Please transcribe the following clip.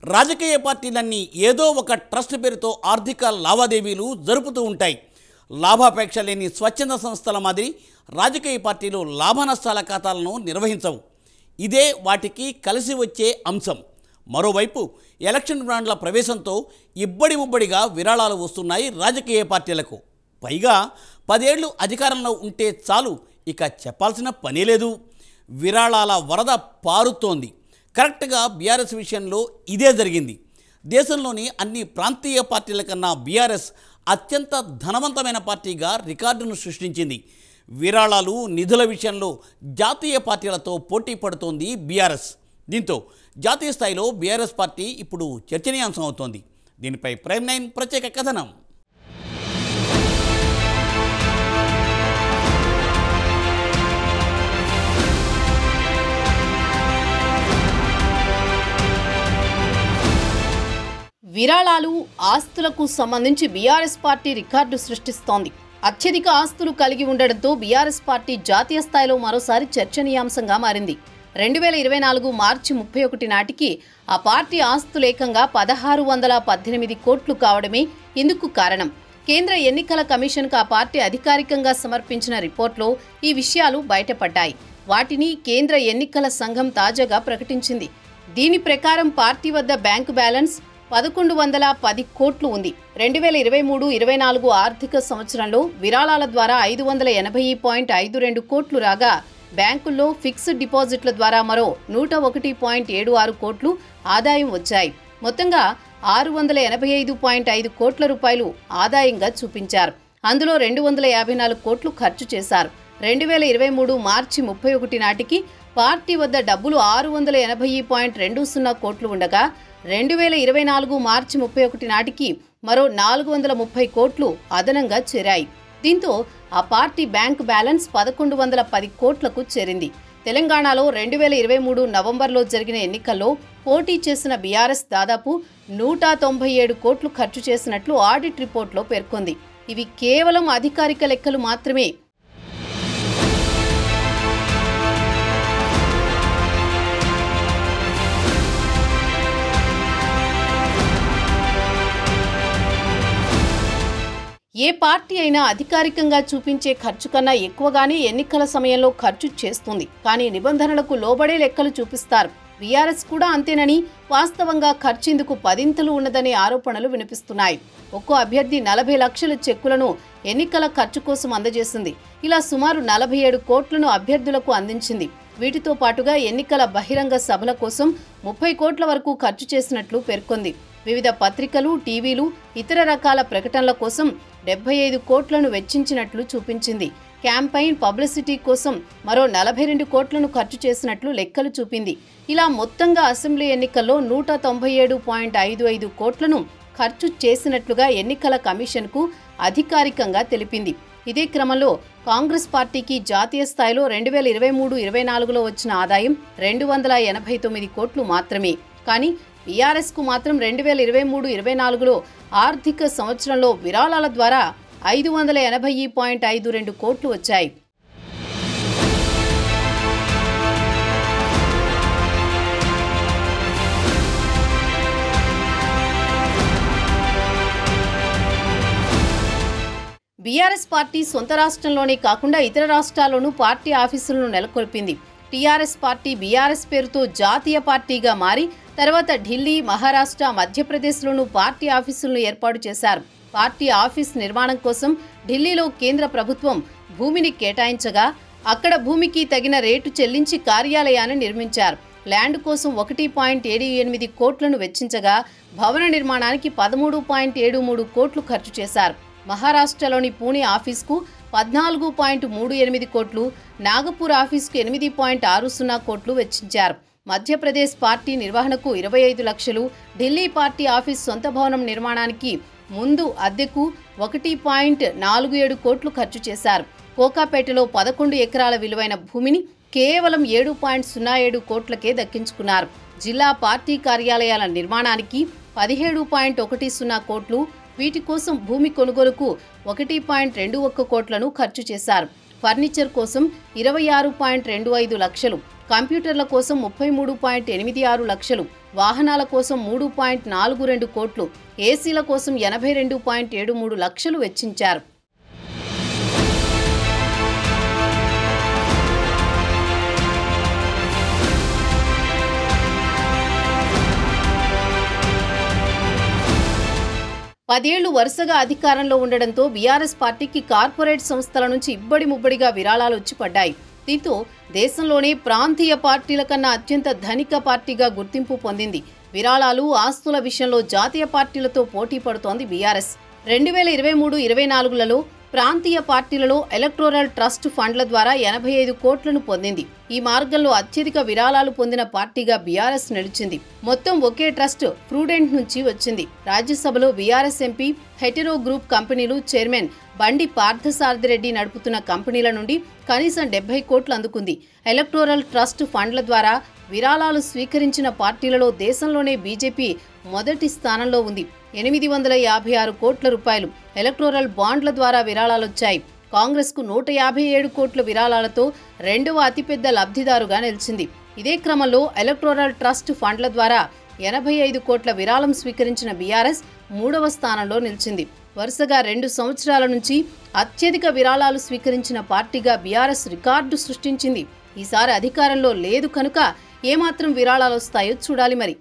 రాజకీయ పార్టీలన్నీ ఏదో ఒక ట్రస్ట్ పేరుతో ఆర్థిక లావాదేవీలు జరుపుతూ ఉంటాయి. లాభాపేక్ష లేని స్వచ్ఛంద సంస్థల మాదిరి రాజకీయ పార్టీలు లాభ నష్టాల ఖాతాలను నిర్వహించవు. ఇదే వాటికి కలిసి వచ్చే అంశం. మరోవైపు ఎలక్షన్ బాండ్ల ప్రవేశంతో ఇబ్బడిముబ్బడిగా విరాళాలు వస్తున్నాయి రాజకీయ పార్టీలకు. పైగా 10 ఏళ్లు అధికారంలో ఉంటే చాలు, ఇక చెప్పాల్సిన పనే లేదు. విరాళాల వరద పారుతోంది. కరెక్ట్గా బీఆర్ఎస్ విషయంలో ఇదే జరిగింది. దేశంలోని అన్ని ప్రాంతీయ పార్టీల కన్నా బీఆర్ఎస్ అత్యంత ధనవంతమైన పార్టీగా రికార్డును సృష్టించింది. విరాళాలు, నిధుల విషయంలో జాతీయ పార్టీలతో పోటీ పడుతోంది బీఆర్ఎస్. దీంతో జాతీయ స్థాయిలో బీఆర్ఎస్ పార్టీ ఇప్పుడు చర్చనీయాంశం అవుతోంది. దీనిపై ప్రైమ్ 9 ప్రత్యేక కథనం. విరాళాలు, ఆస్తులకు సంబంధించి బీఆర్ఎస్ పార్టీ రికార్డు సృష్టిస్తోంది. అత్యధిక ఆస్తులు కలిగి ఉండడంతో బీఆర్ఎస్ పార్టీ జాతీయ స్థాయిలో మరోసారి చర్చనీయాంశంగా మారింది. 2024 మార్చి 31 నాటికి ఆ పార్టీ ఆస్తులు ఏకంగా 1618 కోట్లు కావడమే ఇందుకు కారణం. కేంద్ర ఎన్నికల కమిషన్కు ఆ పార్టీ అధికారికంగా సమర్పించిన రిపోర్ట్లో ఈ విషయాలు బయటపడ్డాయి. వాటిని కేంద్ర ఎన్నికల సంఘం తాజాగా ప్రకటించింది. దీని ప్రకారం పార్టీ వద్ద బ్యాంకు బ్యాలెన్స్ 1110 కోట్లు ఉంది. 2023-24 ఆర్థిక సంవత్సరంలో విరాళాల ద్వారా 580.52 కోట్లు రాగా, బ్యాంకుల్లో ఫిక్స్డ్ డిపాజిట్ల ద్వారా మరో 101.76 కోట్లు ఆదాయం వచ్చాయి. మొత్తంగా 685.5 కోట్ల రూపాయలు ఆదాయంగా చూపించారు. అందులో 254 కోట్లు ఖర్చు చేశారు. 2023 మార్చి 31 నాటికి పార్టీ వద్ద డబ్బులు 680.20 కోట్లు ఉండగా, 2024 మార్చి 31 నాటికి మరో 430 కోట్లు అదనంగా చేరాయి. దీంతో ఆ పార్టీ బ్యాంక్ బ్యాలెన్స్ 1110 కోట్లకు చేరింది. తెలంగాణలో 2023 నవంబర్లో జరిగిన ఎన్నికల్లో పోటీ చేసిన బీఆర్ఎస్ దాదాపు 197 కోట్లు ఖర్చు చేసినట్లు ఆడిట్ రిపోర్ట్లో పేర్కొంది. ఇవి కేవలం అధికారిక లెక్కలు మాత్రమే. ఏ పార్టీ అయినా అధికారికంగా చూపించే ఖర్చు కన్నా ఎక్కువగానే ఎన్నికల సమయంలో ఖర్చు చేస్తుంది. కానీ నిబంధనలకు లోబడే లెక్కలు చూపిస్తారు. బీఆర్ఎస్ కూడా అంతేనని, వాస్తవంగా ఖర్చిందుకు 10 ఉన్నదనే ఆరోపణలు వినిపిస్తున్నాయి. ఒక్కో అభ్యర్థి 40 లక్షల చెక్కులను ఎన్నికల ఖర్చు కోసం అందజేసింది. ఇలా సుమారు 47 కోట్లను అభ్యర్థులకు అందించింది. వీటితో పాటుగా ఎన్నికల బహిరంగ సభల కోసం 30 కోట్ల వరకు ఖర్చు చేసినట్లు పేర్కొంది. వివిధ పత్రికలు, టీవీలు, ఇతర రకాల ప్రకటనల కోసం 75 కోట్లను వెచ్చించినట్లు చూపించింది. క్యాంపెయిన్ పబ్లిసిటీ కోసం మరో 42 కోట్లను ఖర్చు చేసినట్లు లెక్కలు చూపింది. ఇలా మొత్తంగా అసెంబ్లీ ఎన్నికల్లో 197.55 కోట్లను ఖర్చు చేసినట్లుగా ఎన్నికల కమిషన్కు అధికారికంగా తెలిపింది. ఇదే క్రమంలో కాంగ్రెస్ పార్టీకి జాతీయ స్థాయిలో 2023-24లో వచ్చిన ఆదాయం 289 కోట్లు మాత్రమే. కానీ బీఆర్ఎస్కు మాత్రం 2023-24లో ఆర్థిక సంవత్సరంలో విరాళాల ద్వారా 580.52 కోట్లు వచ్చాయి. బీఆర్ఎస్ పార్టీ సొంత రాష్ట్రంలోనే కాకుండా ఇతర రాష్ట్రాల్లోనూ పార్టీ ఆఫీసులను నెలకొల్పింది. టీఆర్ఎస్ పార్టీ బీఆర్ఎస్ పేరుతో జాతీయ పార్టీగా మారి తర్వాత ఢిల్లీ, మహారాష్ట్ర, మధ్యప్రదేశ్లోనూ పార్టీ ఆఫీసులను ఏర్పాటు చేశారు. పార్టీ ఆఫీస్ నిర్మాణం కోసం ఢిల్లీలో కేంద్ర ప్రభుత్వం భూమిని కేటాయించగా, అక్కడ భూమికి తగిన రేటు చెల్లించి కార్యాలయాన్ని నిర్మించారు. ల్యాండ్ కోసం 1.78 కోట్లను వెచ్చించగా, భవన నిర్మాణానికి 13.73 కోట్లు ఖర్చు చేశారు. మహారాష్ట్రలోని పూణే ఆఫీస్కు 14.38 కోట్లు, నాగపూర్ ఆఫీస్కు 8.60 కోట్లు వెచ్చించారు. మధ్యప్రదేశ్ పార్టీ నిర్వహణకు 25 లక్షలు, ఢిల్లీ పార్టీ ఆఫీస్ సొంత భవనం నిర్మాణానికి ముందు అద్దెకు 1.47 కోట్లు ఖర్చు చేశారు. కోకాపేటలో 11 ఎకరాల విలువైన భూమిని కేవలం 7.07 కోట్లకే దక్కించుకున్నారు. జిల్లా పార్టీ కార్యాలయాల నిర్మాణానికి 17.10 కోట్లు, వీటి కోసం భూమి కొనుగోలుకు 1.21 కోట్లను ఖర్చు చేశారు. ఫర్నిచర్ కోసం 26.25 లక్షలు, కంప్యూటర్ల కోసం 33.86 లక్షలు, వాహనాల కోసం 3.42 కోట్లు, ఏసీల కోసం 82.73 లక్షలు వెచ్చించారు. పదేళ్లు వరుసగా అధికారంలో ఉండడంతో బీఆర్ఎస్ పార్టీకి కార్పొరేట్ సంస్థల నుంచి ఇబ్బడి ముబ్బడిగా విరాళాలు వచ్చి పడ్డాయి. దీంతో దేశంలోనే ప్రాంతీయ పార్టీల కన్నా అత్యంత ధనిక పార్టీగా గుర్తింపు పొందింది. విరాళాలు, ఆస్తుల విషయంలో జాతీయ పార్టీలతో పోటీ పడుతోంది బీఆర్ఎస్. 2023-24లలో ప్రాంతీయ పార్టీలలో ఎలక్టోరల్ ట్రస్ట్ ఫండ్ల ద్వారా 85 కోట్లను పొందింది. ఈ మార్గంలో అత్యధిక విరాళాలు పొందిన పార్టీగా బీఆర్ఎస్ నిలిచింది. మొత్తం ఒకే ట్రస్ట్ ప్రూడెంట్ నుంచి వచ్చింది. రాజ్యసభలో బీఆర్ఎస్ ఎంపీ హెటెరో గ్రూప్ కంపెనీలు చైర్మన్ బండి పార్థసారథిరెడ్డి నడుపుతున్న కంపెనీల నుండి కనీసం 70 కోట్లు అందుకుంది. ఎలక్టోరల్ ట్రస్ట్ ఫండ్ల ద్వారా విరాళాలు స్వీకరించిన పార్టీలలో దేశంలోనే బీజేపీ మొదటి స్థానంలో ఉంది. 856 కోట్ల రూపాయలు ఎలక్టోరల్ బాండ్ల ద్వారా విరాళాలొచ్చాయి. కాంగ్రెస్కు 157 కోట్ల విరాళాలతో రెండవ అతిపెద్ద లబ్ధిదారుగా నిలిచింది. ఇదే క్రమంలో ఎలక్టోరల్ ట్రస్ట్ ఫండ్ల ద్వారా 85 కోట్ల విరాళం స్వీకరించిన బీఆర్ఎస్ మూడవ స్థానంలో నిలిచింది. వరుసగా 2 సంవత్సరాల నుంచి అత్యధిక విరాళాలు స్వీకరించిన పార్టీగా బీఆర్ఎస్ రికార్డు సృష్టించింది. ఈసారి అధికారంలో లేదు కనుక ఏమాత్రం విరాళాలు వస్తాయో చూడాలి మరి.